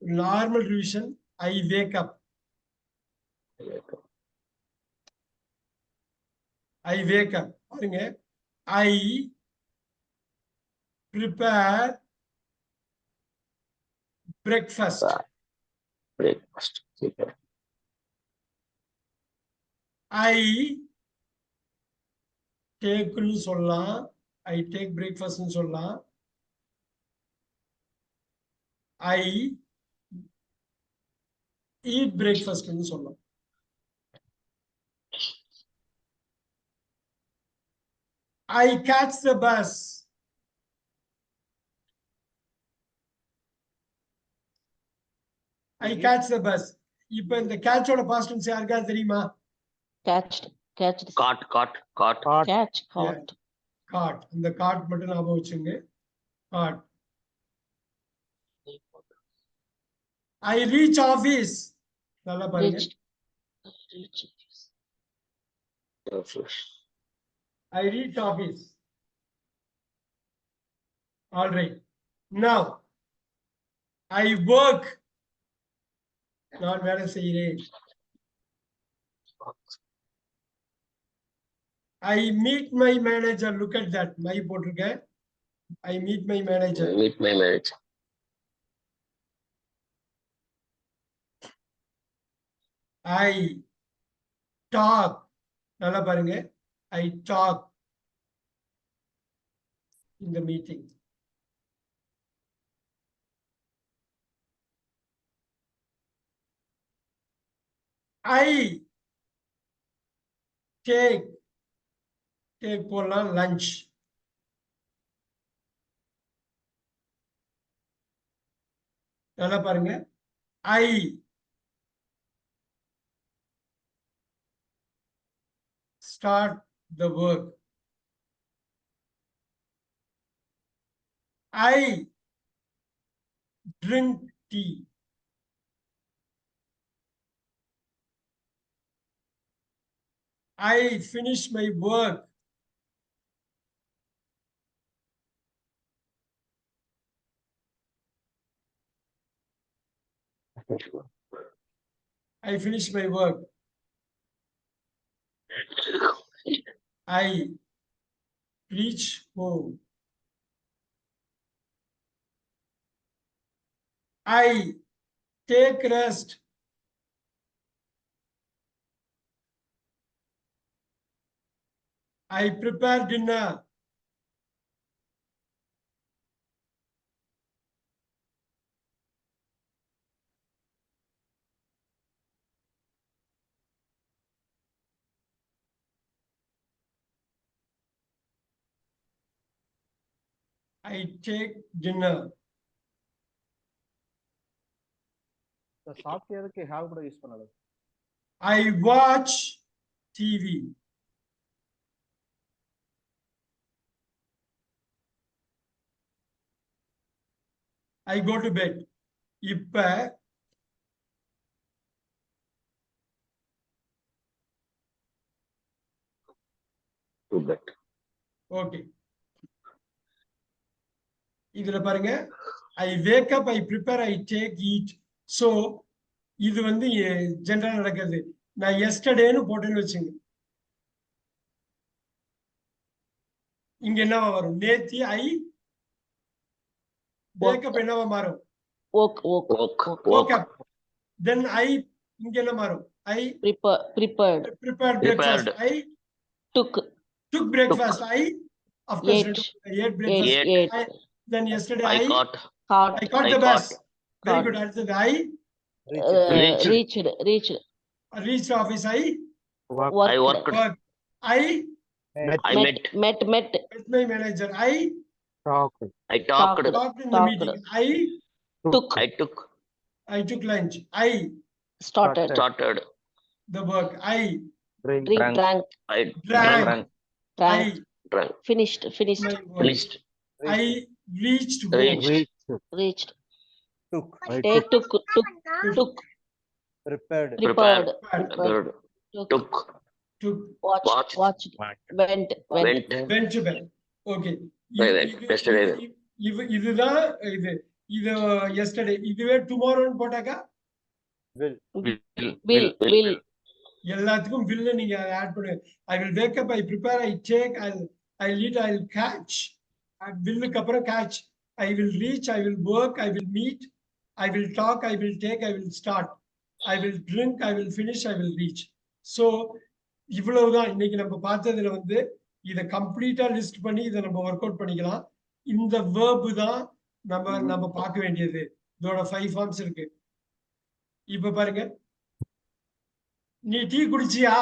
Normal revision. I wake up. I wake up. பாருங்க. I prepare breakfast. Breakfast. I take னு சொல்லலாம். I take breakfast னு சொல்லலாம். I eat breakfast னு சொல்லலாம். I catch the bus. I catch the bus. இப்போ இந்த catch-ஓட past tense யாருக்காவது தெரியுமா? Catched. Caught. Catch. Yeah. Caught. இந்த caught மட்டும் ஞாபகம் வச்சுங்க. Caught. I reach office. நல்லா பாருங்க. I reach office. All right. Now, I work. நான் வேலை செய்கிறேன். I meet my manager. Look at that. My போட்டிருக்கேன். I meet my manager. Meet my manager. I talk. நல்லா பாருங்க. I talk in the meeting. I take போடலாம் lunch. நல்லா பாருங்க. I start the work. I drink tea. I finish my work. I finish my work. I reach home. I take rest. I prepare dinner. I take dinner. The software க்கு have கூட use பண்ணலாம். I watch TV. I go to bed. இப்ப To bed. okay. இதுல பாருங்க. I wake up, I prepare, I take, eat. So இது வந்து ஜெனரலா நடக்கிறது. நான் yesterday-னு போட்டேன்னு வச்சுங்க. இங்க என்னவா வரும்? நேத்தி I wake up என்னவா மாறும்? Woke up. Then I இங்க என்ன மாறும்? I prepared breakfast. I took breakfast. I of course ate breakfast. ate. Then yesterday I caught. I caught the bus. Very good. அடுத்தது I reached office. I worked. I met my manager. I talked. talked in the meeting. I took lunch. I started the work. I drank I drank. finished my work. I reached home. reached Took. took Prepared. prepared Took. watched went Went to bed. Okay. Yesterday. இதுதான் இது இது yesterday. இதுவே tomorrowன்னு போட்டாக்கா will, will. எல்லாத்துக்கும் will நீங்க add பண்ணுங்க. I will wake up, I prepare, I take, I'll eat, I'll catch. willுக்கு அப்புறம் catch. I will reach, I will work, I will meet, I will talk, I will take, I will start. I will drink, I will finish, I will reach. So இவ்வளவுதான் இன்னைக்கு நம்ம பார்த்ததுல வந்து இதை கம்ப்ளீட்டா list பண்ணி இதை நம்ம ஒர்க் அவுட் பண்ணிக்கலாம். இந்த வேர்பு தான் நம்ம பார்க்க வேண்டியது. இதோட 5 ஃபார்ம்ஸ் இருக்கு. இப்ப பாருங்க, நீ டீ குடிச்சியா?